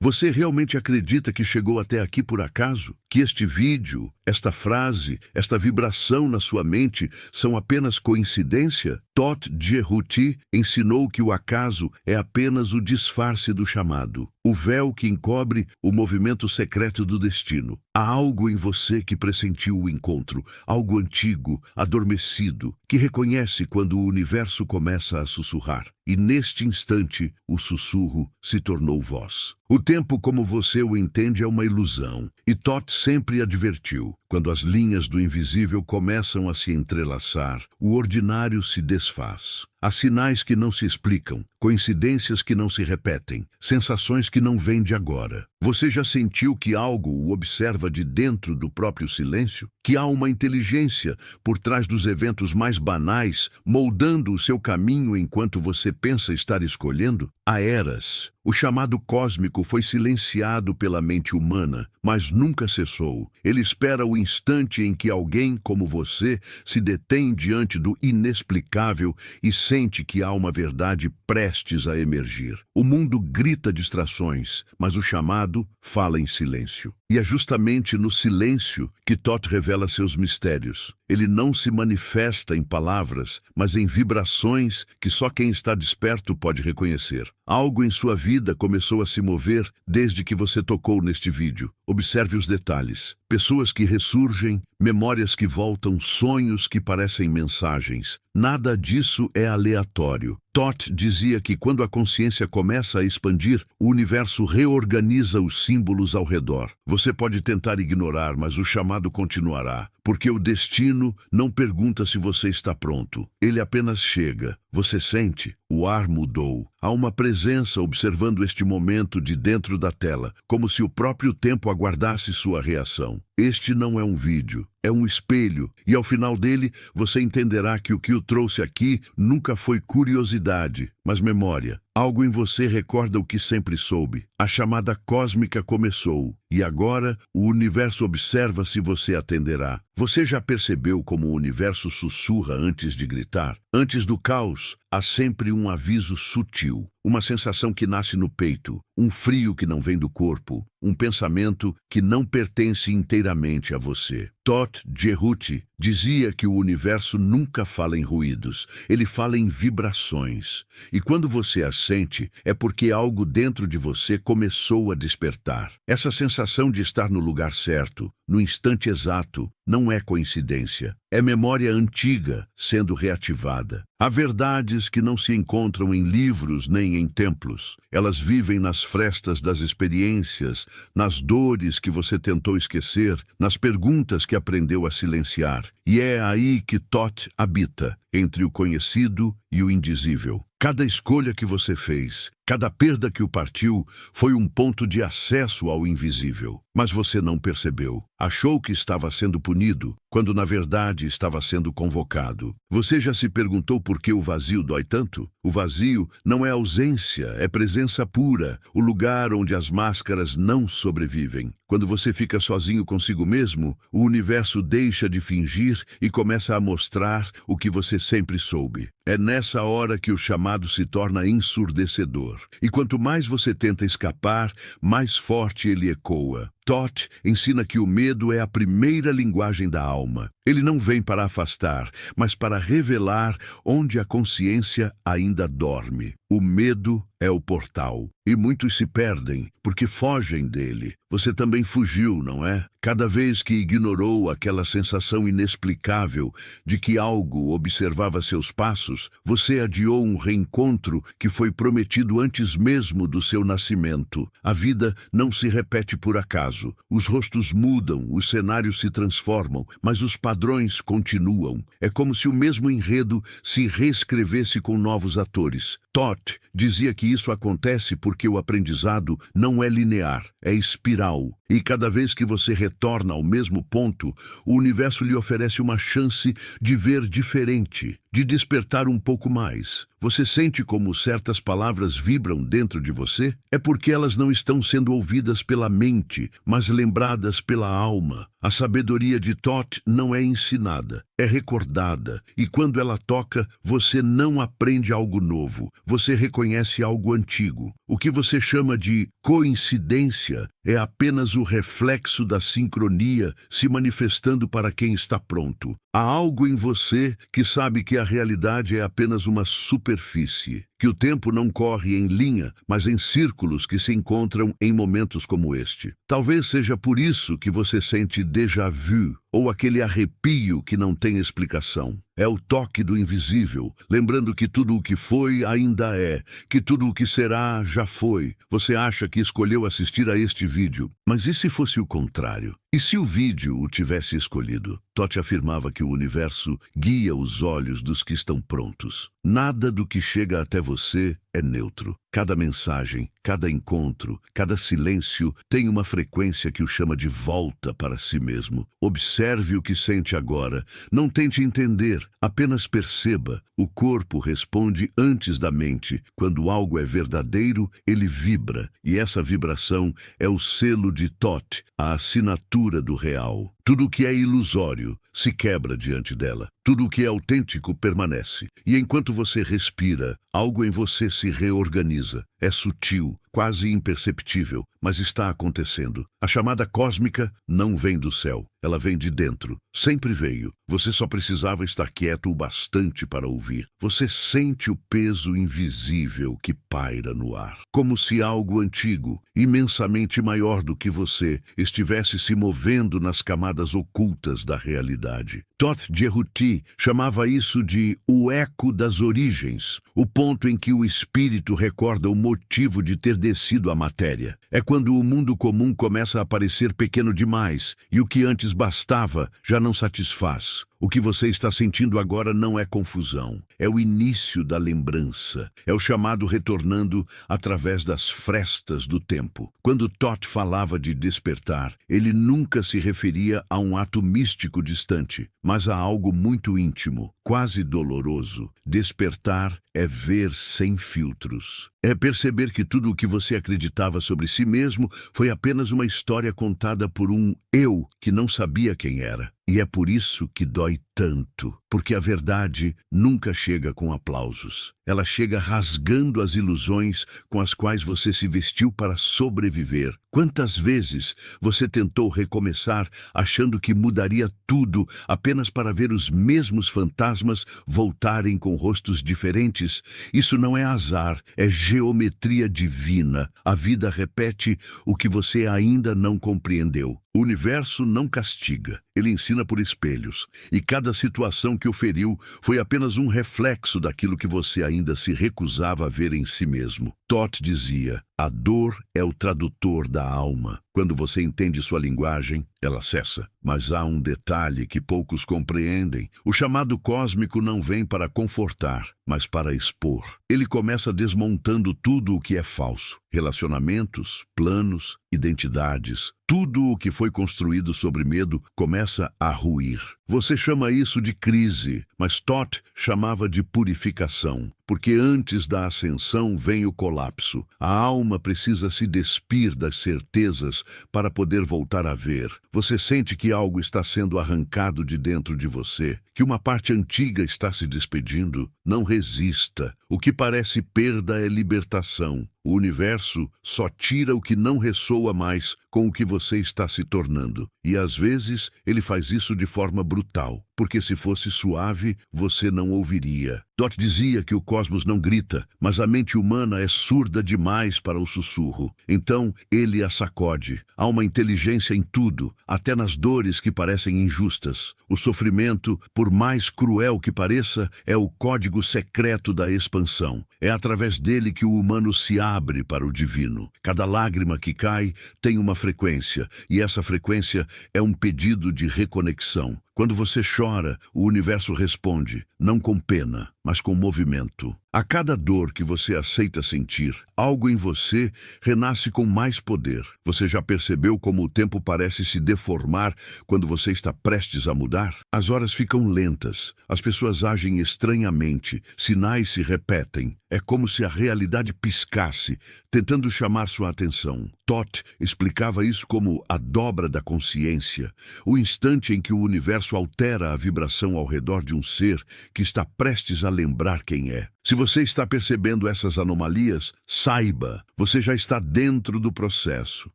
Você realmente acredita que chegou até aqui por acaso? Que este vídeo, esta frase, esta vibração na sua mente são apenas coincidência? Todt Jehuti ensinou que o acaso é apenas o disfarce do chamado, o véu que encobre o movimento secreto do destino. Há algo em você que pressentiu o encontro, algo antigo, adormecido, que reconhece quando o universo começa a sussurrar. E neste instante, o sussurro se tornou voz. O tempo como você o entende é uma ilusão, e Todt sempre advertiu: quando as linhas do invisível começam a se entrelaçar, o ordinário se desfaz. Há sinais que não se explicam, coincidências que não se repetem, sensações que não vêm de agora. Você já sentiu que algo o observa de dentro do próprio silêncio? Que há uma inteligência por trás dos eventos mais banais, moldando o seu caminho enquanto você pensa estar escolhendo? Há eras. O chamado cósmico foi silenciado pela mente humana, mas nunca cessou. Ele espera o instante em que alguém como você se detém diante do inexplicável e sente que há uma verdade prestes a emergir. O mundo grita distrações, mas o chamado fala em silêncio. E é justamente no silêncio que Todt revela seus mistérios. Ele não se manifesta em palavras, mas em vibrações que só quem está desperto pode reconhecer. Algo em sua vida começou a se mover desde que você tocou neste vídeo. Observe os detalhes. Pessoas que ressurgem, memórias que voltam, sonhos que parecem mensagens. Nada disso é aleatório. Todt dizia que quando a consciência começa a expandir, o universo reorganiza os símbolos ao redor. Você pode tentar ignorar, mas o chamado continuará, porque o destino não pergunta se você está pronto. Ele apenas chega. Você sente? O ar mudou. Há uma presença observando este momento de dentro da tela, como se o próprio tempo aguardasse sua reação. Este não é um vídeo, é um espelho, e ao final dele você entenderá que o que o trouxe aqui nunca foi curiosidade, mas memória. Algo em você recorda o que sempre soube. A chamada cósmica começou, e agora o universo observa se você atenderá. Você já percebeu como o universo sussurra antes de gritar? Antes do caos, há sempre um aviso sutil, uma sensação que nasce no peito, um frio que não vem do corpo, um pensamento que não pertence inteiramente a você. Todt Jehuti dizia que o universo nunca fala em ruídos, ele fala em vibrações. E quando você as sente, é porque algo dentro de você começou a despertar. Essa sensação de estar no lugar certo, no instante exato, não é coincidência. É memória antiga sendo reativada. Há verdades que não se encontram em livros nem em templos. Elas vivem nas frestas das experiências, nas dores que você tentou esquecer, nas perguntas que aprendeu a silenciar. E é aí que Todt habita, entre o conhecido e o indizível. Cada escolha que você fez, cada perda que o partiu, foi um ponto de acesso ao invisível. Mas você não percebeu. Achou que estava sendo punido, quando na verdade estava sendo convocado. Você já se perguntou por que o vazio dói tanto? O vazio não é ausência, é presença pura, o lugar onde as máscaras não sobrevivem. Quando você fica sozinho consigo mesmo, o universo deixa de fingir e começa a mostrar o que você sempre soube. É nessa hora que o chamado se torna ensurdecedor. E quanto mais você tenta escapar, mais forte ele ecoa. Todt ensina que o medo é a primeira linguagem da alma. Ele não vem para afastar, mas para revelar onde a consciência ainda dorme. O medo é o portal, e muitos se perdem porque fogem dele. Você também fugiu, não é? Cada vez que ignorou aquela sensação inexplicável de que algo observava seus passos, você adiou um reencontro que foi prometido antes mesmo do seu nascimento. A vida não se repete por acaso. Os rostos mudam, os cenários se transformam, mas os padrões continuam. É como se o mesmo enredo se reescrevesse com novos atores. Todt dizia que isso acontece porque o aprendizado não é linear, é espiral. E cada vez que você retorna ao mesmo ponto, o universo lhe oferece uma chance de ver diferente, de despertar um pouco mais. Você sente como certas palavras vibram dentro de você? É porque elas não estão sendo ouvidas pela mente, mas lembradas pela alma. A sabedoria de Todt não é ensinada, é recordada, e quando ela toca, você não aprende algo novo, você reconhece algo antigo. O que você chama de coincidência é apenas o reflexo da sincronia se manifestando para quem está pronto. Há algo em você que sabe que a realidade é apenas uma superfície, que o tempo não corre em linha, mas em círculos que se encontram em momentos como este. Talvez seja por isso que você sente déjà vu, ou aquele arrepio que não tem explicação. É o toque do invisível, lembrando que tudo o que foi ainda é, que tudo o que será já foi. Você acha que escolheu assistir a este vídeo, mas e se fosse o contrário? E se o vídeo o tivesse escolhido? Totti afirmava que o universo guia os olhos dos que estão prontos. Nada do que chega até você é neutro. Cada mensagem, cada encontro, cada silêncio tem uma frequência que o chama de volta para si mesmo. Observe o que sente agora. Não tente entender, apenas perceba. O corpo responde antes da mente. Quando algo é verdadeiro, ele vibra. E essa vibração é o selo de Totti, a assinatura do real. Tudo o que é ilusório se quebra diante dela. Tudo o que é autêntico permanece. E enquanto você respira, algo em você se reorganiza. É sutil, quase imperceptível, mas está acontecendo. A chamada cósmica não vem do céu. Ela vem de dentro. Sempre veio. Você só precisava estar quieto o bastante para ouvir. Você sente o peso invisível que paira no ar. Como se algo antigo, imensamente maior do que você, estivesse se movendo nas camadas ocultas da realidade. Totti Cerutti chamava isso de o eco das origens, o ponto em que o espírito recorda o motivo de ter descido à matéria. É quando o mundo comum começa a parecer pequeno demais e o que antes bastava já não satisfaz. O que você está sentindo agora não é confusão, é o início da lembrança, é o chamado retornando através das frestas do tempo. Quando Totti falava de despertar, ele nunca se referia a um ato místico distante, mas a algo muito íntimo, quase doloroso. Despertar é ver sem filtros. É perceber que tudo o que você acreditava sobre si mesmo foi apenas uma história contada por um eu que não sabia quem era. E é por isso que dói tanto, porque a verdade nunca chega com aplausos. Ela chega rasgando as ilusões com as quais você se vestiu para sobreviver. Quantas vezes você tentou recomeçar achando que mudaria tudo apenas para ver os mesmos fantasmas voltarem com rostos diferentes? Isso não é azar, é geometria divina. A vida repete o que você ainda não compreendeu. O universo não castiga, ele ensina por espelhos, e cada situação que o feriu foi apenas um reflexo daquilo que você ainda se recusava a ver em si mesmo. Totti dizia, a dor é o tradutor da alma. Quando você entende sua linguagem, ela cessa. Mas há um detalhe que poucos compreendem. O chamado cósmico não vem para confortar, mas para expor. Ele começa desmontando tudo o que é falso. Relacionamentos, planos, identidades. Tudo o que foi construído sobre medo começa a ruir. Você chama isso de crise, mas Totti chamava de purificação. Porque antes da ascensão vem o colapso. A alma precisa se despir das certezas para poder voltar a ver. Você sente que algo está sendo arrancado de dentro de você, que uma parte antiga está se despedindo. Não resista. O que parece perda é libertação. O universo só tira o que não ressoa mais com o que você está se tornando. E às vezes ele faz isso de forma brutal, porque se fosse suave, você não ouviria. Totti dizia que o cosmos não grita, mas a mente humana é surda demais para o sussurro. Então ele a sacode. Há uma inteligência em tudo, até nas dores que parecem injustas. O sofrimento, por mais cruel que pareça, é o código secreto da expansão. É através dele que o humano se abre para o divino. Cada lágrima que cai tem uma frequência, e essa frequência é um pedido de reconexão. Quando você chora, o universo responde, não com pena, mas com movimento. A cada dor que você aceita sentir, algo em você renasce com mais poder. Você já percebeu como o tempo parece se deformar quando você está prestes a mudar? As horas ficam lentas, as pessoas agem estranhamente, sinais se repetem. É como se a realidade piscasse, tentando chamar sua atenção. Toth explicava isso como a dobra da consciência, o instante em que o universo altera a vibração ao redor de um ser que está prestes a lembrar quem é. Se você está percebendo essas anomalias, saiba, você já está dentro do processo.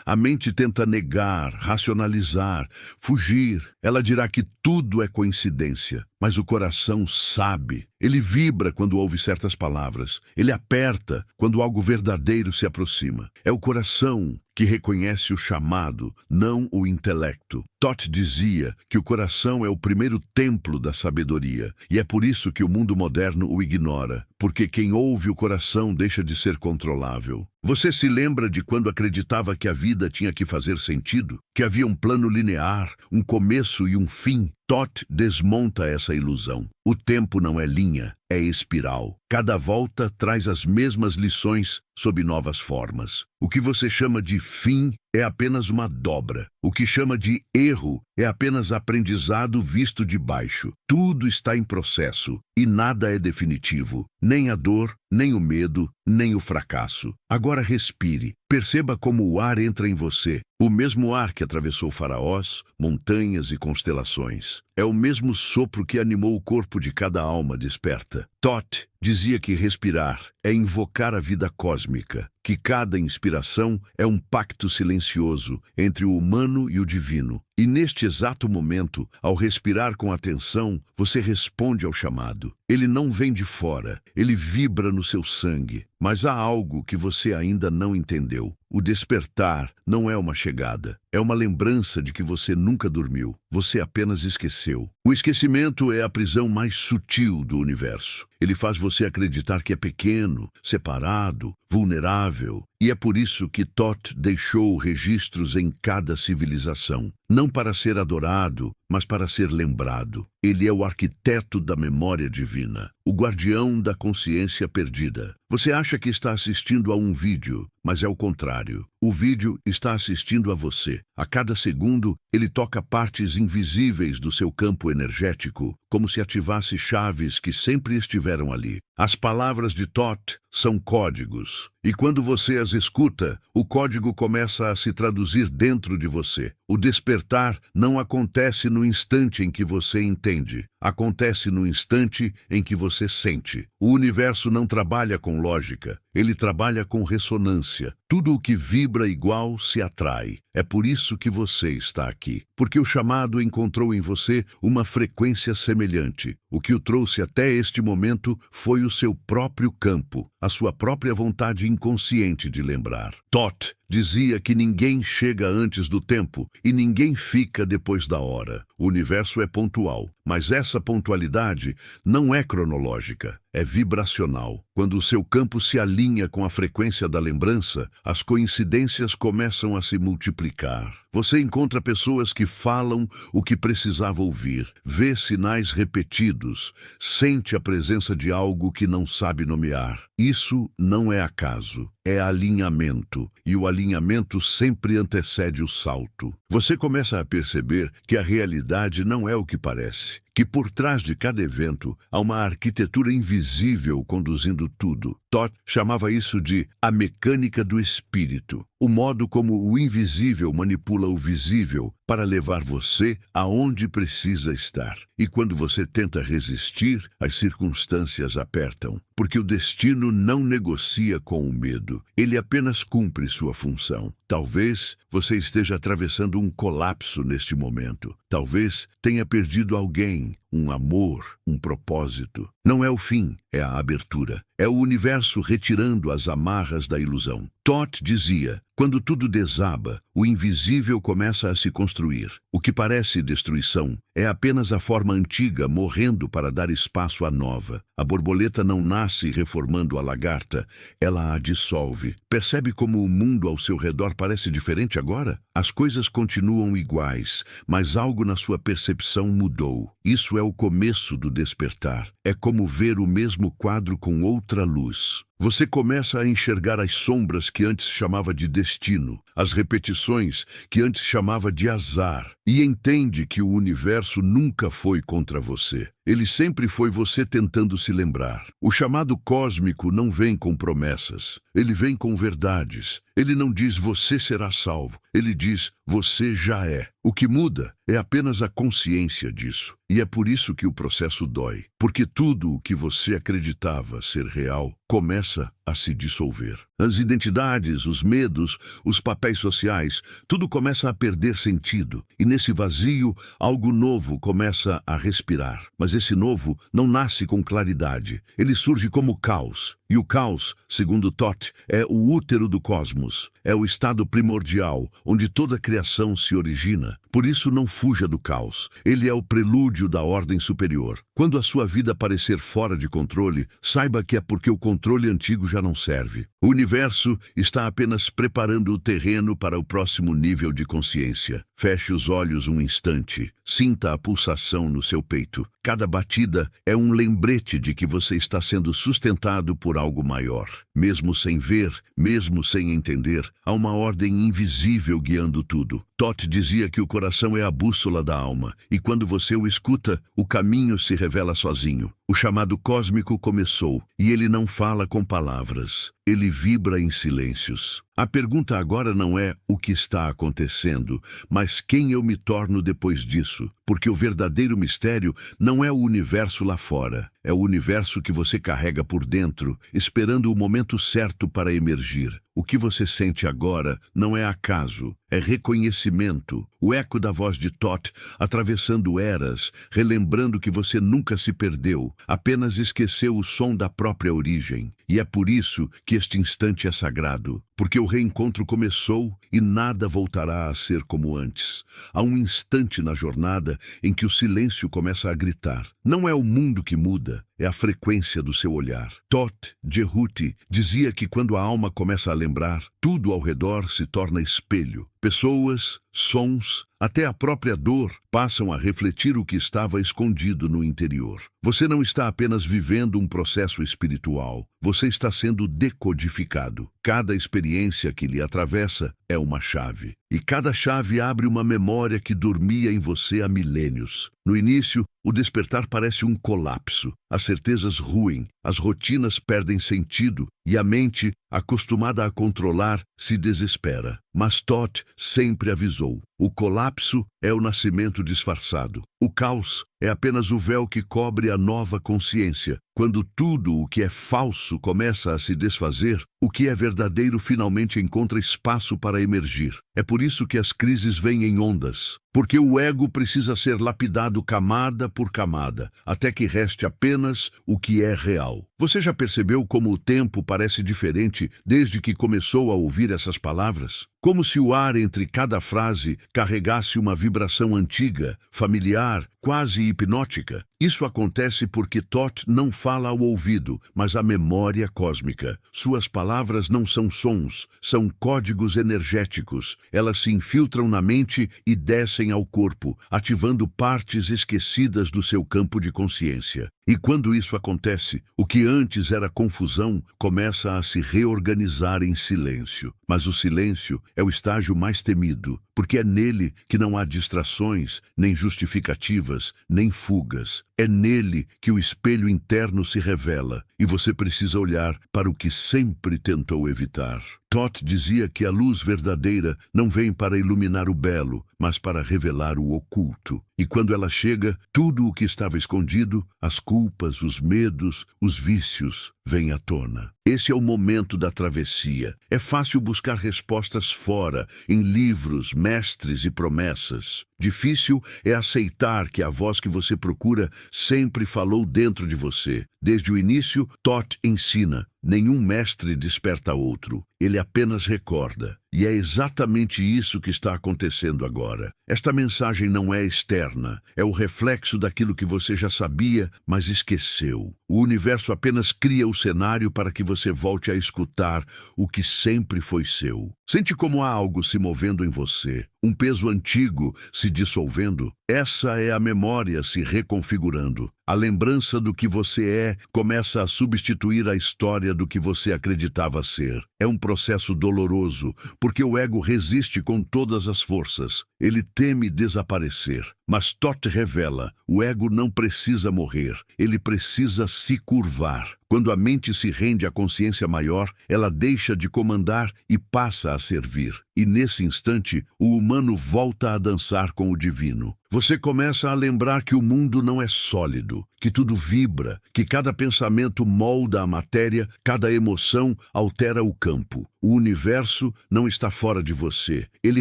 A mente tenta negar, racionalizar, fugir. Ela dirá que tudo é coincidência, mas o coração sabe. Ele vibra quando ouve certas palavras. Ele aperta quando algo verdadeiro se aproxima. É o coração que reconhece o chamado, não o intelecto. Toth dizia que o coração é o primeiro templo da sabedoria, e é por isso que o mundo moderno o ignora, porque quem ouve o coração deixa de ser controlável. Você se lembra de quando acreditava que a vida tinha que fazer sentido? Que havia um plano linear, um começo e um fim? Toth desmonta essa ilusão. O tempo não é linha, é espiral. Cada volta traz as mesmas lições sob novas formas. O que você chama de fim é apenas uma dobra. O que chama de erro é apenas aprendizado visto de baixo. Tudo está em processo e nada é definitivo. Nem a dor, nem o medo, nem o fracasso. Agora respire. Perceba como o ar entra em você. O mesmo ar que atravessou faraós, montanhas e constelações. É o mesmo sopro que animou o corpo de cada alma desperta. Toth dizia que respirar é invocar a vida cósmica, que cada inspiração é um pacto silencioso entre o humano e o divino. E neste exato momento, ao respirar com atenção, você responde ao chamado. Ele não vem de fora, ele vibra no seu sangue. Mas há algo que você ainda não entendeu. O despertar não é uma chegada, é uma lembrança de que você nunca dormiu. Você apenas esqueceu. O esquecimento é a prisão mais sutil do universo. Ele faz você acreditar que é pequeno, separado, vulnerável. E é por isso que Toth deixou registros em cada civilização. Não para ser adorado, mas para ser lembrado. Ele é o arquiteto da memória divina, o guardião da consciência perdida. Você acha que está assistindo a um vídeo, mas é o contrário. O vídeo está assistindo a você. A cada segundo, ele toca partes invisíveis do seu campo energético, como se ativasse chaves que sempre estiveram ali. As palavras de Toth são códigos, e quando você as escuta, o código começa a se traduzir dentro de você. O despertar não acontece no instante em que você entende. Acontece no instante em que você sente. O universo não trabalha com lógica, ele trabalha com ressonância. Tudo o que vibra igual se atrai. É por isso que você está aqui, porque o chamado encontrou em você uma frequência semelhante. O que o trouxe até este momento foi o seu próprio campo, a sua própria vontade inconsciente de lembrar. Toth dizia que ninguém chega antes do tempo e ninguém fica depois da hora. O universo é pontual, mas essa pontualidade não é cronológica, é vibracional. Quando o seu campo se alinha com a frequência da lembrança, as coincidências começam a se multiplicar. Você encontra pessoas que falam o que precisava ouvir, vê sinais repetidos, sente a presença de algo que não sabe nomear. Isso não é acaso, é alinhamento, e o alinhamento sempre antecede o salto. Você começa a perceber que a realidade não é o que parece, que por trás de cada evento há uma arquitetura invisível conduzindo tudo. Toth chamava isso de a mecânica do espírito, o modo como o invisível manipula o visível para levar você aonde precisa estar. E quando você tenta resistir, as circunstâncias apertam, porque o destino não negocia com o medo, ele apenas cumpre sua função. Talvez você esteja atravessando um colapso neste momento. Talvez tenha perdido alguém, um amor, um propósito. Não é o fim, é a abertura. É o universo retirando as amarras da ilusão. Toth dizia, quando tudo desaba, o invisível começa a se construir. O que parece destruição é apenas a forma antiga morrendo para dar espaço à nova. A borboleta não nasce reformando a lagarta, ela a dissolve. Percebe como o mundo ao seu redor parece diferente agora? As coisas continuam iguais, mas algo algo na sua percepção mudou. Isso é o começo do despertar. É como ver o mesmo quadro com outra luz. Você começa a enxergar as sombras que antes chamava de destino, as repetições que antes chamava de azar, e entende que o universo nunca foi contra você. Ele sempre foi você tentando se lembrar. O chamado cósmico não vem com promessas. Ele vem com verdades. Ele não diz você será salvo. Ele diz você já é. O que muda é apenas a consciência disso. E é por isso que o processo dói. Porque tudo o que você acreditava ser real começa a se dissolver. As identidades, os medos, os papéis sociais, tudo começa a perder sentido. E nesse vazio, algo novo começa a respirar. Mas esse novo não nasce com claridade. Ele surge como caos. E o caos, segundo Thoth, é o útero do cosmos. É o estado primordial, onde toda a criação se origina. Por isso não fuja do caos. Ele é o prelúdio da ordem superior. Quando a sua vida parecer fora de controle, saiba que é porque o controle antigo já não serve. O universo está apenas preparando o terreno para o próximo nível de consciência. Feche os olhos um instante. Sinta a pulsação no seu peito. Cada batida é um lembrete de que você está sendo sustentado por algo maior. Mesmo sem ver, mesmo sem entender, há uma ordem invisível guiando tudo. Thoth dizia que o coração é a bússola da alma, e quando você o escuta, o caminho se revela sozinho. O chamado cósmico começou, e ele não fala com palavras. Ele vibra em silêncios. A pergunta agora não é o que está acontecendo, mas quem eu me torno depois disso. Porque o verdadeiro mistério não é o universo lá fora, é o universo que você carrega por dentro, esperando o momento certo para emergir. O que você sente agora não é acaso, é reconhecimento, o eco da voz de Thoth atravessando eras, relembrando que você nunca se perdeu, apenas esqueceu o som da própria origem. E é por isso que este instante é sagrado, porque o reencontro começou e nada voltará a ser como antes. Há um instante na jornada em que o silêncio começa a gritar. Não é o mundo que muda, é a frequência do seu olhar. Thoth Jerhuti dizia que quando a alma começa a lembrar, tudo ao redor se torna espelho. Pessoas, sons, até a própria dor passam a refletir o que estava escondido no interior. Você não está apenas vivendo um processo espiritual, você está sendo decodificado. Cada experiência que lhe atravessa é uma chave. E cada chave abre uma memória que dormia em você há milênios. No início, o despertar parece um colapso. As certezas ruem, as rotinas perdem sentido e a mente, acostumada a controlar, se desespera. Mas Thoth sempre avisou. O colapso é o nascimento disfarçado. O caos é apenas o véu que cobre a nova consciência. Quando tudo o que é falso começa a se desfazer, o que é verdadeiro finalmente encontra espaço para emergir. É por isso que as crises vêm em ondas. Porque o ego precisa ser lapidado camada por camada, até que reste apenas o que é real. Você já percebeu como o tempo parece diferente desde que começou a ouvir essas palavras? Como se o ar entre cada frase carregasse uma vibração antiga, familiar, quase hipnótica. Isso acontece porque Thoth não fala ao ouvido, mas à memória cósmica. Suas palavras não são sons, são códigos energéticos. Elas se infiltram na mente e descem ao corpo, ativando partes esquecidas do seu campo de consciência. E quando isso acontece, o que antes era confusão começa a se reorganizar em silêncio. Mas o silêncio é o estágio mais temido, porque é nele que não há distrações, nem justificativas, nem fugas. É nele que o espelho interno se revela, e você precisa olhar para o que sempre tentou evitar. Thoth dizia que a luz verdadeira não vem para iluminar o belo, mas para revelar o oculto. E quando ela chega, tudo o que estava escondido, as culpas, os medos, os vícios, vêm à tona. Esse é o momento da travessia. É fácil buscar respostas fora, em livros, mestres e promessas. Difícil é aceitar que a voz que você procura sempre falou dentro de você. Desde o início, Thoth ensina: nenhum mestre desperta outro, ele apenas recorda. E é exatamente isso que está acontecendo agora. Esta mensagem não é externa, é o reflexo daquilo que você já sabia, mas esqueceu. O universo apenas cria o cenário para que você volte a escutar o que sempre foi seu. Sente como há algo se movendo em você, um peso antigo se dissolvendo. Essa é a memória se reconfigurando. A lembrança do que você é começa a substituir a história do que você acreditava ser. É um processo doloroso, porque o ego resiste com todas as forças. Ele teme desaparecer. Mas Thoth revela, o ego não precisa morrer, ele precisa se curvar. Quando a mente se rende à consciência maior, ela deixa de comandar e passa a servir. E nesse instante, o humano volta a dançar com o divino. Você começa a lembrar que o mundo não é sólido, que tudo vibra, que cada pensamento molda a matéria, cada emoção altera o campo. O universo não está fora de você, ele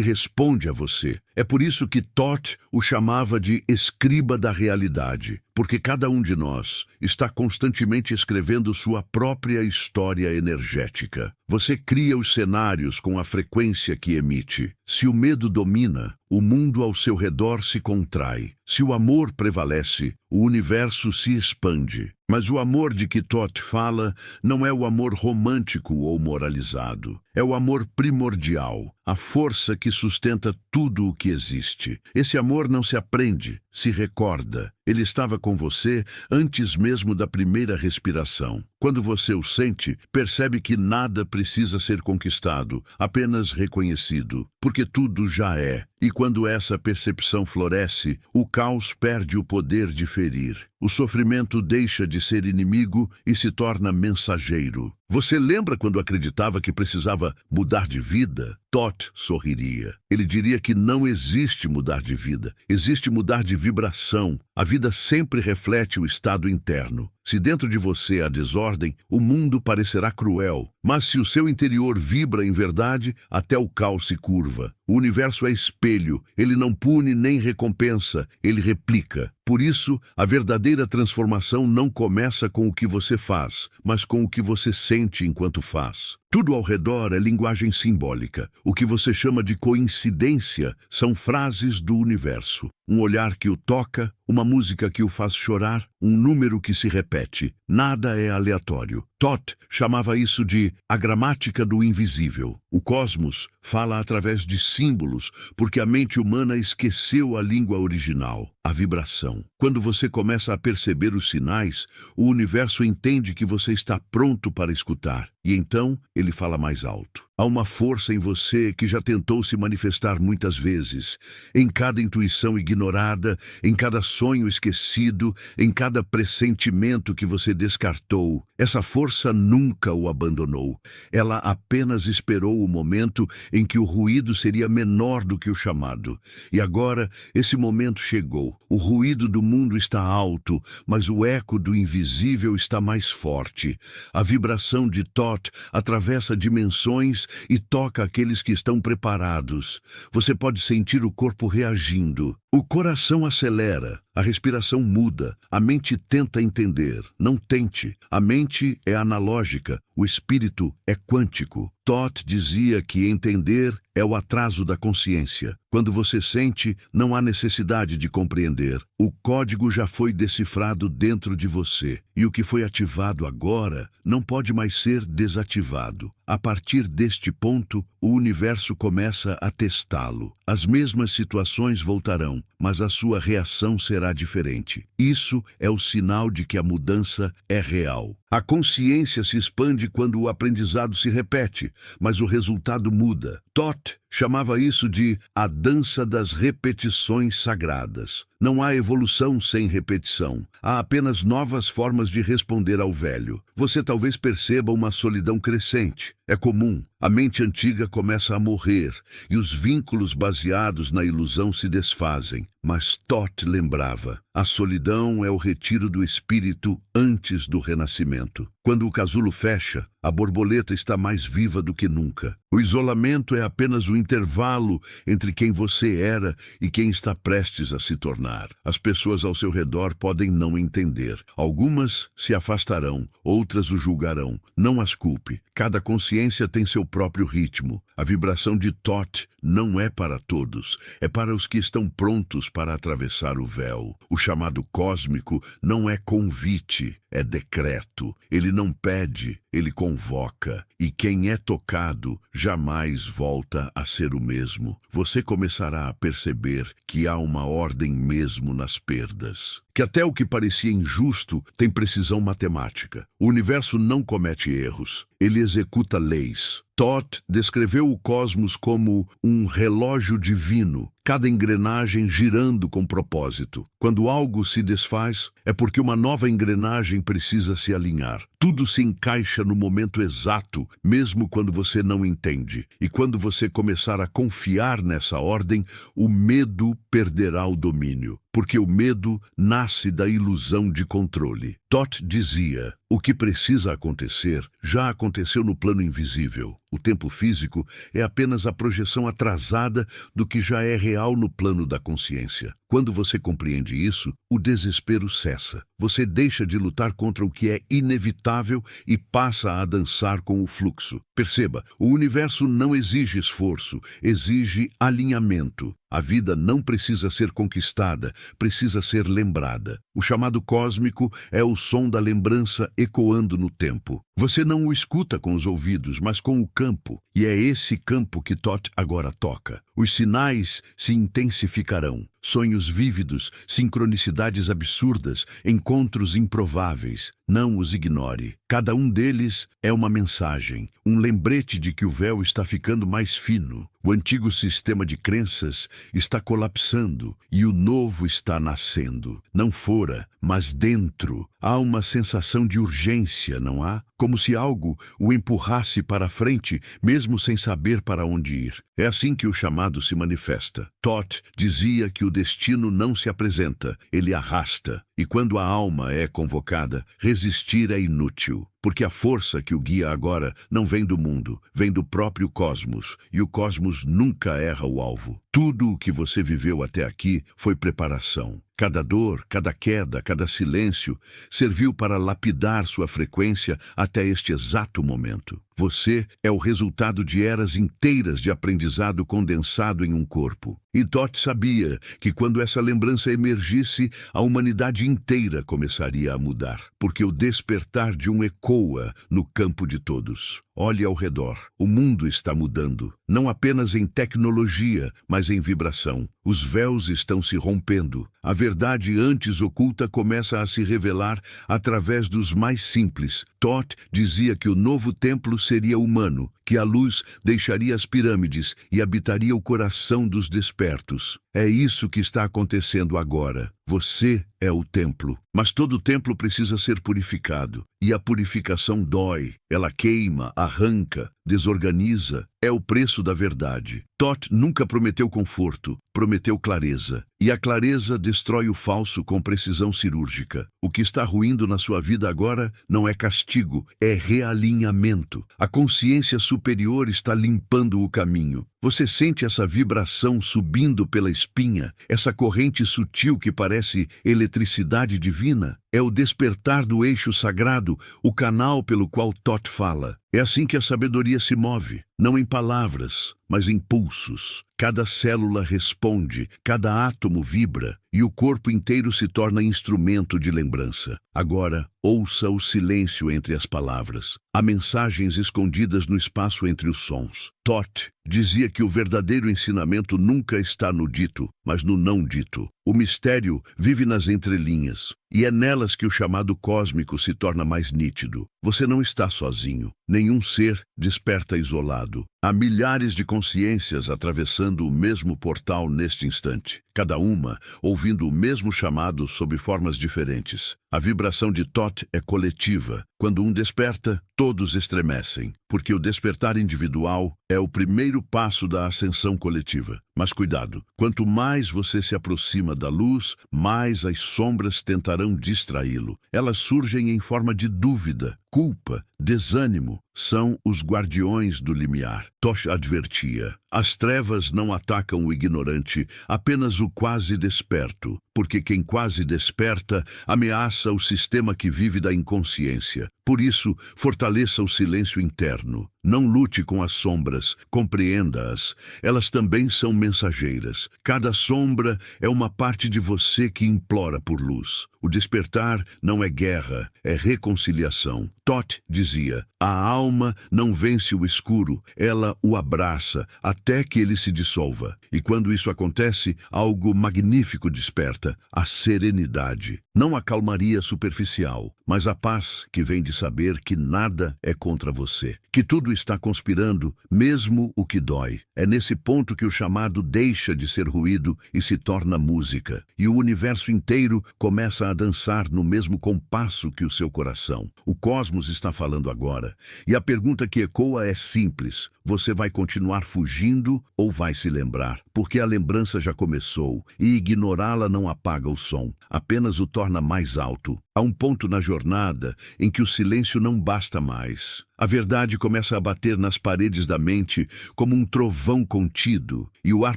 responde a você. É por isso que Thoth o chamava de escriba da realidade, porque cada um de nós está constantemente escrevendo sua própria história energética. Você cria os cenários com a frequência que emite. Se o medo domina, o mundo ao seu redor se contrai. Se o amor prevalece, o universo se expande. Mas o amor de que Thoth fala não é o amor romântico ou moralizado. É o amor primordial, a força que sustenta tudo o que existe. Esse amor não se aprende, se recorda. Ele estava com você antes mesmo da primeira respiração. Quando você o sente, percebe que nada precisa ser conquistado, apenas reconhecido, porque tudo já é. E quando essa percepção floresce, o caos perde o poder de ferir. O sofrimento deixa de ser inimigo e se torna mensageiro. Você lembra quando acreditava que precisava mudar de vida? Thoth sorriria. Ele diria que não existe mudar de vida, existe mudar de vibração. A vida sempre reflete o estado interno. Se dentro de você há desordem, o mundo parecerá cruel. Mas se o seu interior vibra em verdade, até o caos se curva. O universo é espelho, ele não pune nem recompensa, ele replica. Por isso, a verdadeira transformação não começa com o que você faz, mas com o que você sente enquanto faz. Tudo ao redor é linguagem simbólica. O que você chama de coincidência são frases do universo. Um olhar que o toca, uma música que o faz chorar, um número que se repete. Nada é aleatório. Thoth chamava isso de a gramática do invisível. O cosmos fala através de símbolos, porque a mente humana esqueceu a língua original, a vibração. Quando você começa a perceber os sinais, o universo entende que você está pronto para escutar, e então ele fala mais alto. Há uma força em você que já tentou se manifestar muitas vezes, em cada intuição ignorada, em cada sonho esquecido, em cada pressentimento que você descartou. Essa força nunca o abandonou. Ela apenas esperou o momento em que o ruído seria menor do que o chamado. E agora, esse momento chegou. O ruído do mundo está alto, mas o eco do invisível está mais forte. A vibração de Thoth atravessa dimensões e toca aqueles que estão preparados. Você pode sentir o corpo reagindo. O coração acelera, a respiração muda, a mente tenta entender. Não tente. A mente é analógica, o espírito é quântico. Thoth dizia que entender é o atraso da consciência. Quando você sente, não há necessidade de compreender. O código já foi decifrado dentro de você, e o que foi ativado agora não pode mais ser desativado. A partir deste ponto, o universo começa a testá-lo. As mesmas situações voltarão, mas a sua reação será diferente. Isso é o sinal de que a mudança é real. A consciência se expande quando o aprendizado se repete, mas o resultado muda. Thoth chamava isso de a dança das repetições sagradas. Não há evolução sem repetição. Há apenas novas formas de responder ao velho. Você talvez perceba uma solidão crescente. É comum. A mente antiga começa a morrer e os vínculos baseados na ilusão se desfazem. Mas Thoth lembrava, a solidão é o retiro do espírito antes do renascimento. Quando o casulo fecha, a borboleta está mais viva do que nunca. O isolamento é apenas o intervalo entre quem você era e quem está prestes a se tornar. As pessoas ao seu redor podem não entender. Algumas se afastarão, outras o julgarão. Não as culpe. Cada consciência tem seu próprio ritmo. A vibração de Thoth não é para todos. É para os que estão prontos para atravessar o véu. O chamado cósmico não é convite, é decreto. Ele não pede, ele convoca. E quem é tocado jamais volta a ser o mesmo. Você começará a perceber que há uma ordem mesmo nas perdas. Que até o que parecia injusto tem precisão matemática. O universo não comete erros. Ele executa leis. Thoth descreveu o cosmos como um relógio divino, cada engrenagem girando com propósito. Quando algo se desfaz, é porque uma nova engrenagem precisa se alinhar. Tudo se encaixa no momento exato, mesmo quando você não entende. E quando você começar a confiar nessa ordem, o medo perderá o domínio. Porque o medo nasce da ilusão de controle. Thoth dizia: o que precisa acontecer já aconteceu no plano invisível. O tempo físico é apenas a projeção atrasada do que já é real no plano da consciência. Quando você compreende isso, o desespero cessa. Você deixa de lutar contra o que é inevitável e passa a dançar com o fluxo. Perceba, o universo não exige esforço, exige alinhamento. A vida não precisa ser conquistada, precisa ser lembrada. O chamado cósmico é o som da lembrança ecoando no tempo. Você não o escuta com os ouvidos, mas com o campo. E é esse campo que Thoth agora toca. Os sinais se intensificarão. Sonhos vívidos, sincronicidades absurdas, encontros improváveis. Não os ignore. Cada um deles é uma mensagem, um lembrete de que o véu está ficando mais fino. O antigo sistema de crenças está colapsando e o novo está nascendo. Não fora, mas dentro. Há uma sensação de urgência, não há? Como se algo o empurrasse para a frente, mesmo sem saber para onde ir. É assim que o chamado se manifesta. Thoth dizia que o destino não se apresenta, ele arrasta. E quando a alma é convocada, resistir é inútil. Porque a força que o guia agora não vem do mundo, vem do próprio cosmos. E o cosmos nunca erra o alvo. Tudo o que você viveu até aqui foi preparação. Cada dor, cada queda, cada silêncio serviu para lapidar sua frequência até este exato momento. Você é o resultado de eras inteiras de aprendizado condensado em um corpo. E Thoth sabia que quando essa lembrança emergisse, a humanidade inteira começaria a mudar, porque o despertar de um ecoa no campo de todos. Olhe ao redor. O mundo está mudando, não apenas em tecnologia, mas em vibração. Os véus estão se rompendo. A verdade antes oculta começa a se revelar através dos mais simples. Thoth dizia que o novo templo seria humano, que a luz deixaria as pirâmides e habitaria o coração dos despertos. É isso que está acontecendo agora. Você é o templo, mas todo templo precisa ser purificado. E a purificação dói, ela queima, arranca, desorganiza. É o preço da verdade. Thoth nunca prometeu conforto, prometeu clareza. E a clareza destrói o falso com precisão cirúrgica. O que está ruindo na sua vida agora não é castigo, é realinhamento. A consciência superior está limpando o caminho. Você sente essa vibração subindo pela espinha, essa corrente sutil que parece eletricidade divina? É o despertar do eixo sagrado, o canal pelo qual Thoth fala. É assim que a sabedoria se move, não em palavras, mas em pulsos. Cada célula responde, cada átomo vibra, e o corpo inteiro se torna instrumento de lembrança. Agora, ouça o silêncio entre as palavras. Há mensagens escondidas no espaço entre os sons. Thoth dizia que o verdadeiro ensinamento nunca está no dito, mas no não dito. O mistério vive nas entrelinhas, e é nelas que o chamado cósmico se torna mais nítido. Você não está sozinho. Nenhum ser desperta isolado. Há milhares de consciências atravessando o mesmo portal neste instante, cada uma ouvindo o mesmo chamado sob formas diferentes. A vibração de Thoth é coletiva. Quando um desperta, todos estremecem, porque o despertar individual é o primeiro passo da ascensão coletiva. Mas cuidado, quanto mais você se aproxima da luz, mais as sombras tentarão distraí-lo. Elas surgem em forma de dúvida, culpa, desânimo. São os guardiões do limiar. Thoth advertia: as trevas não atacam o ignorante, apenas o quase desperto, porque quem quase desperta ameaça o sistema que vive da inconsciência. Por isso, fortaleça o silêncio interno. Não lute com as sombras, compreenda-as. Elas também são mensageiras. Cada sombra é uma parte de você que implora por luz. O despertar não é guerra, é reconciliação. Thoth dizia: a alma não vence o escuro, ela o abraça até que ele se dissolva. E quando isso acontece, algo magnífico desperta: a serenidade. Não a calmaria superficial, mas a paz que vem de saber que nada é contra você, que tudo está conspirando, mesmo o que dói. É nesse ponto que o chamado deixa de ser ruído e se torna música, e o universo inteiro começa a dançar no mesmo compasso que o seu coração. O cosmos está falando agora, e a pergunta que ecoa é simples: você vai continuar fugindo ou vai se lembrar? Porque a lembrança já começou, e ignorá-la não apaga o som, apenas o torna mais alto. Há um ponto na jornada em que o silêncio não basta mais. A verdade começa a bater nas paredes da mente como um trovão contido, e o ar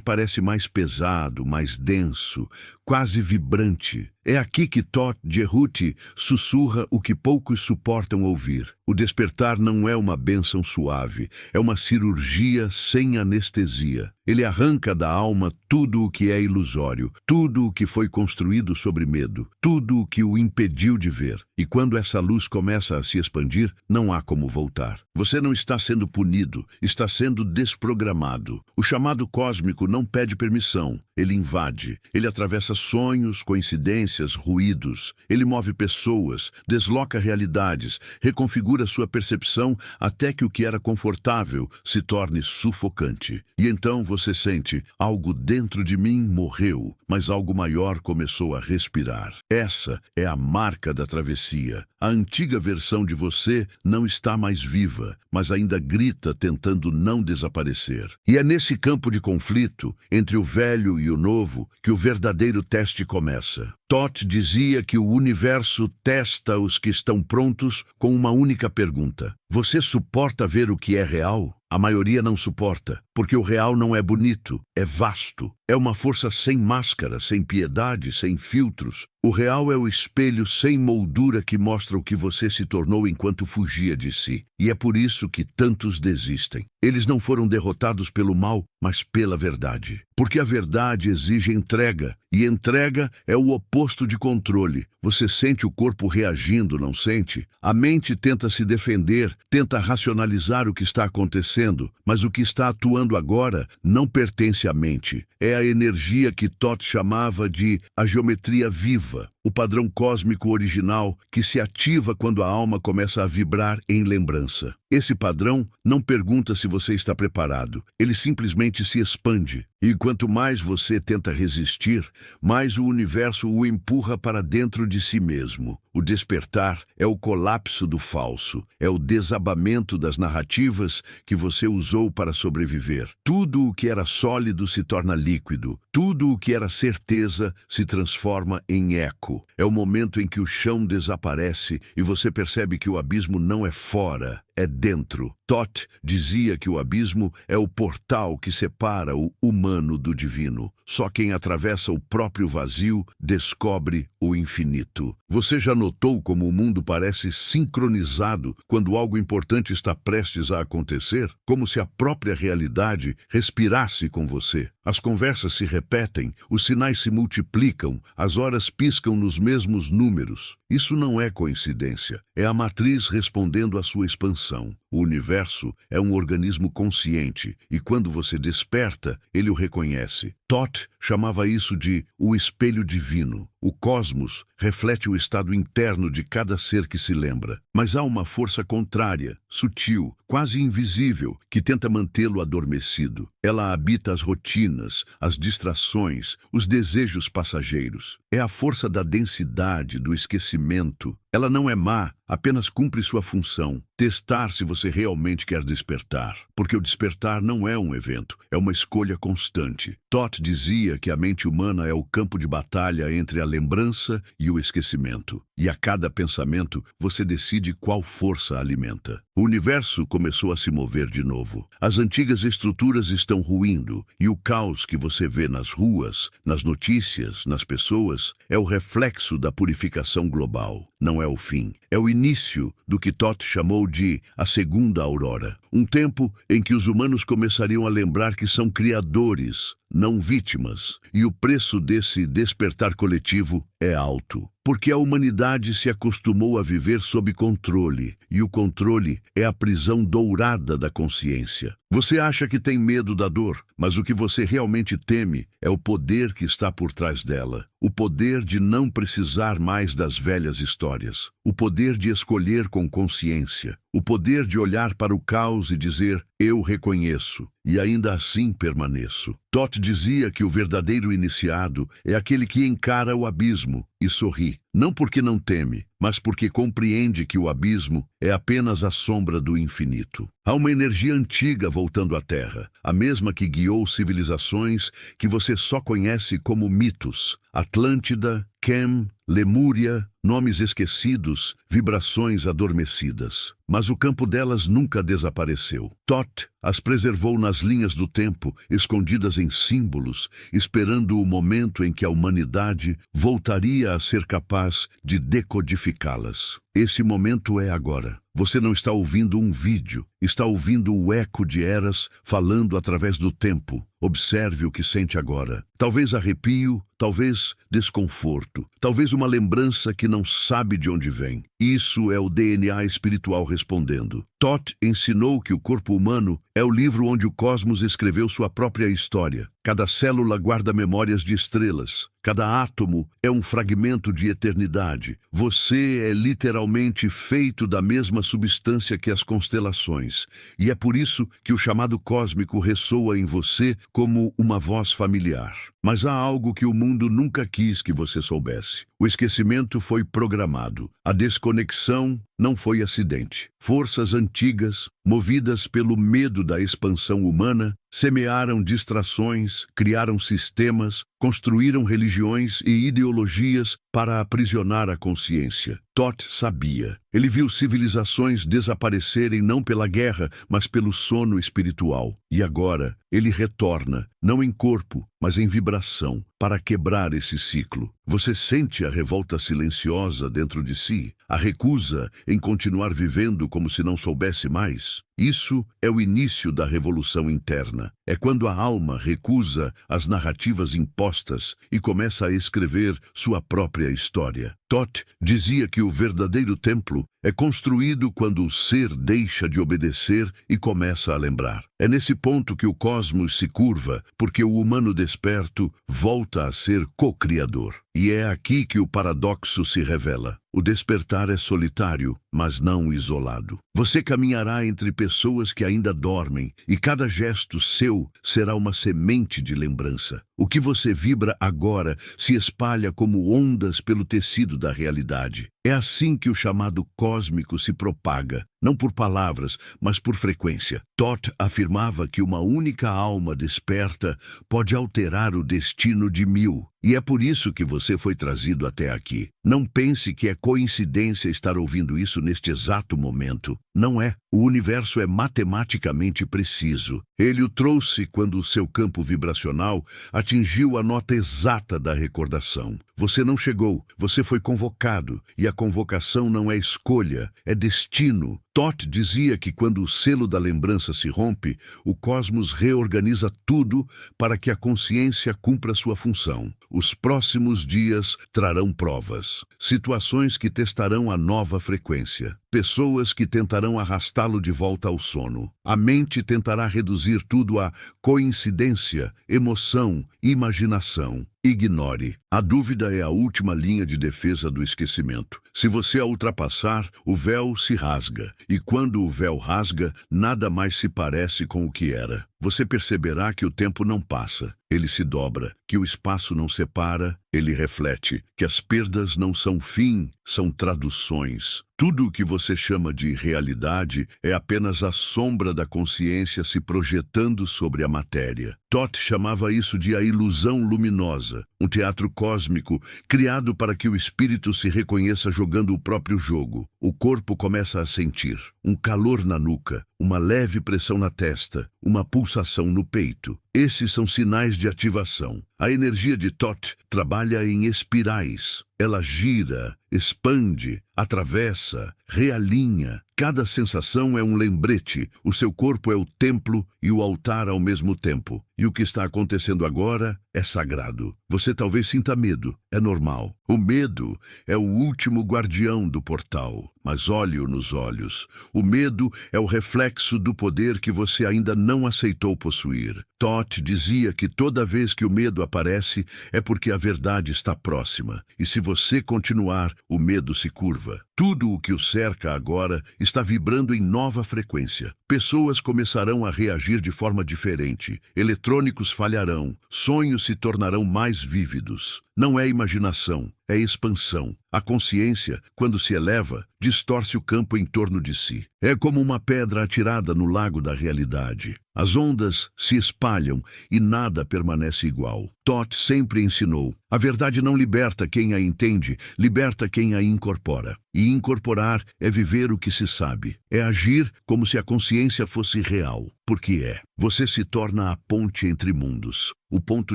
parece mais pesado, mais denso, quase vibrante. É aqui que Thoth Jerhuti sussurra o que poucos suportam ouvir. O despertar não é uma bênção suave, é uma cirurgia sem anestesia. Ele arranca da alma tudo o que é ilusório, tudo o que foi construído sobre medo, tudo o que o impediu de ver. E quando essa luz começa a se expandir, não há como voltar. Você não está sendo punido, está sendo desprogramado. O chamado cósmico não pede permissão, ele invade. Ele atravessa sonhos, coincidências, ruídos. Ele move pessoas, desloca realidades, reconfigura sua percepção até que o que era confortável se torne sufocante. E então você sente: algo dentro de mim morreu, mas algo maior começou a respirar. Essa é a marca da travessia. A antiga versão de você não está mais viva, mas ainda grita tentando não desaparecer. E é nesse campo de conflito, entre o velho e o novo, que o verdadeiro teste começa. Thoth dizia que o universo testa os que estão prontos com uma única pergunta: você suporta ver o que é real? A maioria não suporta, porque o real não é bonito, é vasto. É uma força sem máscara, sem piedade, sem filtros. O real é o espelho sem moldura que mostra o que você se tornou enquanto fugia de si. E é por isso que tantos desistem. Eles não foram derrotados pelo mal, mas pela verdade. Porque a verdade exige entrega, e entrega é o oposto de controle. Você sente o corpo reagindo, não sente? A mente tenta se defender, tenta racionalizar o que está acontecendo, mas o que está atuando agora não pertence à mente. É a energia que Thoth chamava de a geometria viva, o padrão cósmico original que se ativa quando a alma começa a vibrar em lembrança. Esse padrão não pergunta se você está preparado, ele simplesmente se expande. E quanto mais você tenta resistir, mais o universo o empurra para dentro de si mesmo. O despertar é o colapso do falso, é o desabamento das narrativas que você usou para sobreviver. Tudo o que era sólido se torna líquido, tudo o que era certeza se transforma em eco. É o momento em que o chão desaparece e você percebe que o abismo não é fora, é dentro. Thoth dizia que o abismo é o portal que separa o humano do divino. Só quem atravessa o próprio vazio descobre o infinito. Você já notou como o mundo parece sincronizado quando algo importante está prestes a acontecer? Como se a própria realidade respirasse com você. As conversas se repetem, os sinais se multiplicam, as horas piscam nos mesmos números. Isso não é coincidência, é a matriz respondendo à sua expansão. O universo é um organismo consciente, e quando você desperta, ele o reconhece. Todd chamava isso de o espelho divino. O cosmos reflete o estado interno de cada ser que se lembra. Mas há uma força contrária, sutil, quase invisível, que tenta mantê-lo adormecido. Ela habita as rotinas, as distrações, os desejos passageiros. É a força da densidade, do esquecimento. Ela não é má, apenas cumpre sua função. Testar se você realmente quer despertar. Porque o despertar não é um evento, é uma escolha constante. Todd dizia que a mente humana é o campo de batalha entre a lembrança e o esquecimento. E a cada pensamento, você decide qual força alimenta. O universo começou a se mover de novo. As antigas estruturas estão ruindo, e o caos que você vê nas ruas, nas notícias, nas pessoas, é o reflexo da purificação global. Não é o fim, é o início do que Todd chamou de a segunda aurora. Um tempo em que os humanos começariam a lembrar que são criadores, não vítimas. E o preço desse despertar coletivo é alto. Porque a humanidade se acostumou a viver sob controle, e o controle é a prisão dourada da consciência. Você acha que tem medo da dor, mas o que você realmente teme é o poder que está por trás dela. O poder de não precisar mais das velhas histórias. O poder de escolher com consciência. O poder de olhar para o caos e dizer, eu reconheço, e ainda assim permaneço. Todd dizia que o verdadeiro iniciado é aquele que encara o abismo e sorri. Não porque não teme, mas porque compreende que o abismo é apenas a sombra do infinito. Há uma energia antiga voltando à Terra, a mesma que guiou civilizações que você só conhece como mitos. Atlântida, Kem, Lemúria, nomes esquecidos, vibrações adormecidas. Mas o campo delas nunca desapareceu. Todd as preservou nas linhas do tempo, escondidas em símbolos, esperando o momento em que a humanidade voltaria a ser capaz de decodificá-las. Esse momento é agora. Você não está ouvindo um vídeo, está ouvindo o eco de eras falando através do tempo. Observe o que sente agora. Talvez arrepio, talvez desconforto, talvez uma lembrança que não sabe de onde vem. Isso é o DNA espiritual respondendo. Todd ensinou que o corpo humano é o livro onde o cosmos escreveu sua própria história. Cada célula guarda memórias de estrelas. Cada átomo é um fragmento de eternidade. Você é literalmente feito da mesma substância que as constelações. E é por isso que o chamado cósmico ressoa em você como uma voz familiar. Mas há algo que o mundo nunca quis que você soubesse. O esquecimento foi programado. A desconexão não foi acidente. Forças antigas, movidas pelo medo da expansão humana, semearam distrações, criaram sistemas, construíram religiões e ideologias para aprisionar a consciência. Todd sabia. Ele viu civilizações desaparecerem não pela guerra, mas pelo sono espiritual. E agora, ele retorna, não em corpo, mas em vibração, para quebrar esse ciclo. Você sente a revolta silenciosa dentro de si, a recusa em continuar vivendo como se não soubesse mais? Isso é o início da revolução interna. É quando a alma recusa as narrativas impostas e começa a escrever sua própria história. Todd dizia que o verdadeiro templo é construído quando o ser deixa de obedecer e começa a lembrar. É nesse ponto que o cosmos se curva, porque o humano desperto volta a ser co-criador. E é aqui que o paradoxo se revela. O despertar é solitário, mas não isolado. Você caminhará entre pessoas que ainda dormem, e cada gesto seu será uma semente de lembrança. O que você vibra agora se espalha como ondas pelo tecido da realidade. É assim que o chamado cósmico se propaga, não por palavras, mas por frequência. Todd afirmava que uma única alma desperta pode alterar o destino de 1000. E é por isso que você foi trazido até aqui. Não pense que é coincidência estar ouvindo isso neste exato momento. Não é. O universo é matematicamente preciso. Ele o trouxe quando o seu campo vibracional atingiu a nota exata da recordação. Você não chegou, você foi convocado, e a convocação não é escolha, é destino. Todd dizia que quando o selo da lembrança se rompe, o cosmos reorganiza tudo para que a consciência cumpra sua função. Os próximos dias trarão provas, situações que testarão a nova frequência, pessoas que tentarão arrastá-lo de volta ao sono. A mente tentará reduzir tudo a coincidência, emoção, imaginação. Ignore. A dúvida é a última linha de defesa do esquecimento. Se você a ultrapassar, o véu se rasga. E quando o véu rasga, nada mais se parece com o que era. Você perceberá que o tempo não passa, ele se dobra, que o espaço não separa, ele reflete, que as perdas não são fim, são traduções. Tudo o que você chama de realidade é apenas a sombra da consciência se projetando sobre a matéria. Toth chamava isso de a ilusão luminosa, um teatro cósmico criado para que o espírito se reconheça jogando o próprio jogo. O corpo começa a sentir um calor na nuca, uma leve pressão na testa, uma pulsação no peito. Esses são sinais de ativação. A energia de Toth trabalha em espirais. Ela gira, expande, atravessa, realinha. Cada sensação é um lembrete. O seu corpo é o templo e o altar ao mesmo tempo. E o que está acontecendo agora é sagrado. Você talvez sinta medo. É normal. O medo é o último guardião do portal. Mas olhe-o nos olhos. O medo é o reflexo do poder que você ainda não aceitou possuir. Toth dizia que toda vez que o medo aparece é porque a verdade está próxima. E se você continuar, o medo se curva. Tudo o que o cerca agora está vibrando em nova frequência. Pessoas começarão a reagir de forma diferente. Eletrônicos falharão. Sonhos se tornarão mais vívidos. Não é imaginação, é expansão. A consciência, quando se eleva, distorce o campo em torno de si. É como uma pedra atirada no lago da realidade. As ondas se espalham e nada permanece igual. Toth sempre ensinou: a verdade não liberta quem a entende, liberta quem a incorpora. E incorporar é viver o que se sabe. É agir como se a consciência fosse real. Porque é. Você se torna a ponte entre mundos, o ponto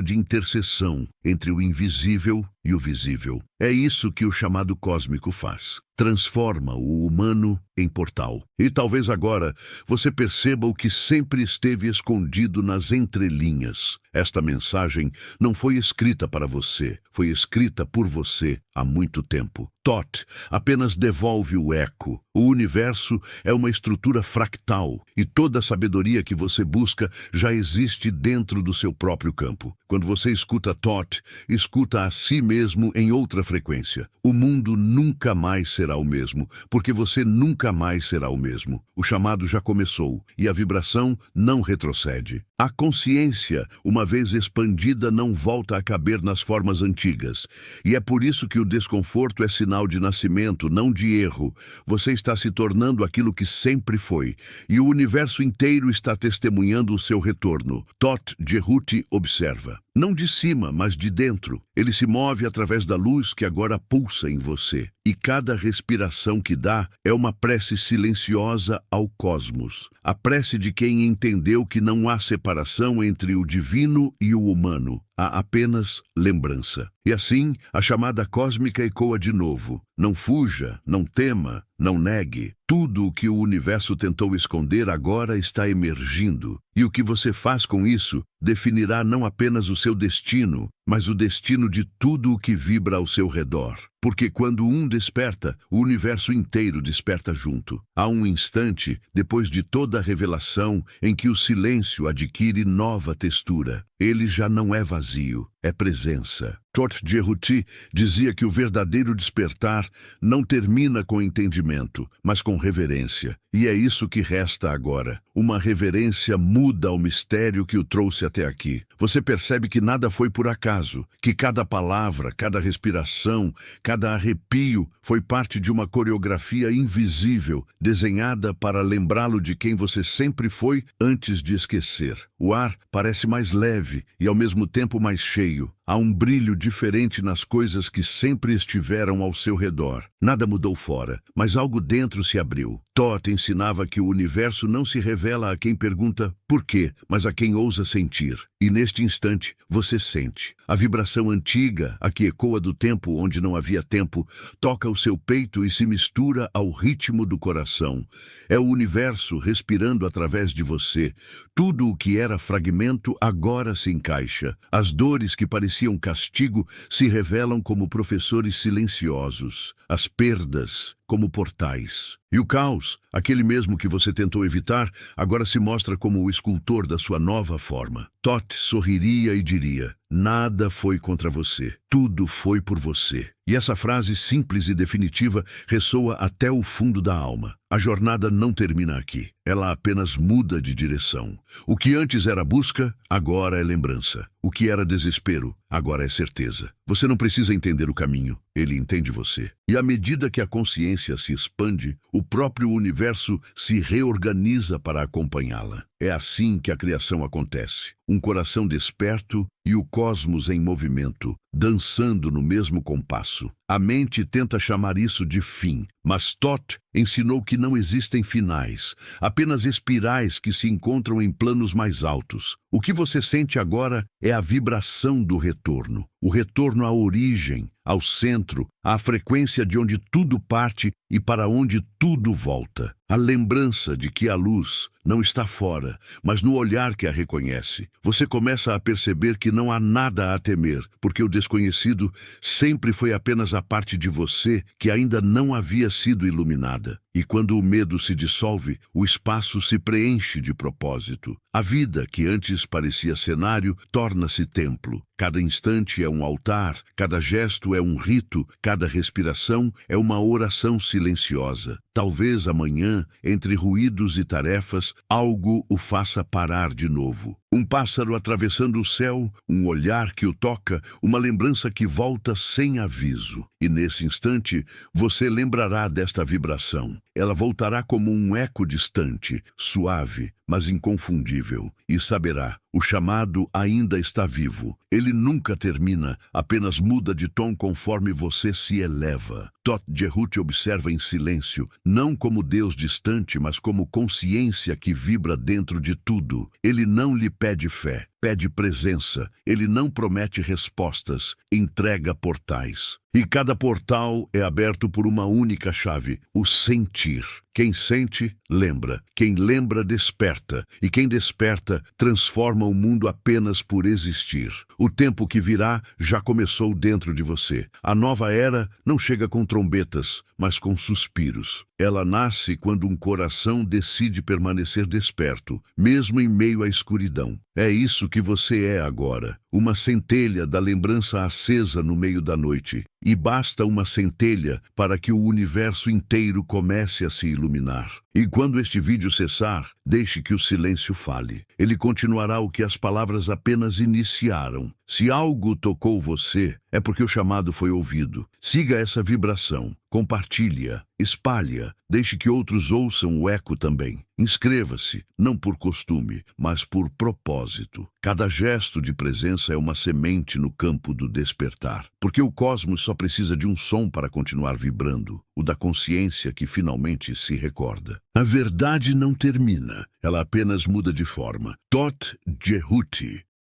de interseção entre o invisível e o visível. É isso que o chamado cósmico faz. Transforma o humano em portal. E talvez agora você perceba o que sempre esteve escondido nas entrelinhas. Esta mensagem não foi escrita para você, foi escrita por você há muito tempo. Toth apenas devolve o eco. O universo é uma estrutura fractal e toda a sabedoria que você busca já existe dentro do seu próprio campo. Quando você escuta Toth, escuta a si mesmo em outra frequência. O mundo nunca mais será o mesmo, porque você nunca mais será o mesmo. O chamado já começou e a vibração não retrocede. A consciência, uma vez expandida, não volta a caber nas formas antigas. E é por isso que o desconforto é sinal de nascimento, não de erro. Você está se tornando aquilo que sempre foi, e o universo inteiro está testemunhando o seu retorno. Toth Jehuti observa. Não de cima, mas de dentro. Ele se move através da luz que agora pulsa em você. E cada respiração que dá é uma prece silenciosa ao cosmos. A prece de quem entendeu que não há separação entre o divino e o humano. Há apenas lembrança. E assim, a chamada cósmica ecoa de novo. Não fuja, não tema, não negue. Tudo o que o universo tentou esconder agora está emergindo. E o que você faz com isso definirá não apenas o seu destino, mas o destino de tudo o que vibra ao seu redor. Porque quando um desperta, o universo inteiro desperta junto. Há um instante, depois de toda a revelação, em que o silêncio adquire nova textura. Ele já não é vazio, é presença. Toth Jehuti dizia que o verdadeiro despertar não termina com entendimento, mas com reverência. E é isso que resta agora. Uma reverência muda o mistério que o trouxe até aqui. Você percebe que nada foi por acaso, que cada palavra, cada respiração, cada arrepio foi parte de uma coreografia invisível, desenhada para lembrá-lo de quem você sempre foi antes de esquecer. O ar parece mais leve e ao mesmo tempo mais cheio. Há um brilho diferente nas coisas que sempre estiveram ao seu redor. Nada mudou fora, mas algo dentro se abriu. Toth ensinava que o universo não se revela a quem pergunta por quê, mas a quem ousa sentir. E neste instante, você sente. A vibração antiga, a que ecoa do tempo onde não havia tempo, toca o seu peito e se mistura ao ritmo do coração. É o universo respirando através de você. Tudo o que era fragmento agora se encaixa. As dores que pareciam castigo se revelam como professores silenciosos. As perdas como portais. E o caos, aquele mesmo que você tentou evitar, agora se mostra como o escultor da sua nova forma. Thoth sorriria e diria: nada foi contra você, tudo foi por você. E essa frase simples e definitiva ressoa até o fundo da alma. A jornada não termina aqui, ela apenas muda de direção. O que antes era busca, agora é lembrança. O que era desespero, agora é certeza. Você não precisa entender o caminho, ele entende você. E à medida que a consciência se expande, o próprio universo se reorganiza para acompanhá-la. É assim que a criação acontece. Um coração desperto e o cosmos em movimento, dançando no mesmo compasso. A mente tenta chamar isso de fim, mas Thoth ensinou que não existem finais, apenas espirais que se encontram em planos mais altos. O que você sente agora é a vibração do retorno, o retorno à origem, ao centro, à frequência de onde tudo parte e para onde tudo volta. A lembrança de que a luz não está fora, mas no olhar que a reconhece. Você começa a perceber que não há nada a temer, porque o desconhecido sempre foi apenas a parte de você que ainda não havia sido iluminada. E quando o medo se dissolve, o espaço se preenche de propósito. A vida, que antes parecia cenário, torna-se templo. Cada instante é um altar, cada gesto é um rito, cada respiração é uma oração silenciosa. Talvez amanhã, entre ruídos e tarefas, algo o faça parar de novo. Um pássaro atravessando o céu, um olhar que o toca, uma lembrança que volta sem aviso. E nesse instante, você lembrará desta vibração. Ela voltará como um eco distante, suave, mas inconfundível. E saberá, o chamado ainda está vivo. Ele nunca termina, apenas muda de tom conforme você se eleva. Thoth Jerhut observa em silêncio, não como Deus distante, mas como consciência que vibra dentro de tudo. Ele não lhe pede fé, pede presença. Ele não promete respostas, entrega portais. E cada portal é aberto por uma única chave, o sentir. Quem sente, lembra. Quem lembra, desperta. E quem desperta, transforma o mundo apenas por existir. O tempo que virá já começou dentro de você. A nova era não chega com trombetas, mas com suspiros. Ela nasce quando um coração decide permanecer desperto, mesmo em meio à escuridão. É isso que você é agora, uma centelha da lembrança acesa no meio da noite. E basta uma centelha para que o universo inteiro comece a se iluminar. E quando este vídeo cessar, deixe que o silêncio fale. Ele continuará o que as palavras apenas iniciaram. Se algo tocou você, é porque o chamado foi ouvido. Siga essa vibração, compartilhe-a, espalhe-a, deixe que outros ouçam o eco também. Inscreva-se, não por costume, mas por propósito. Cada gesto de presença é uma semente no campo do despertar, porque o cosmos só precisa de um som para continuar vibrando, o da consciência que finalmente se recorda. A verdade não termina, ela apenas muda de forma. Thoth Jerhut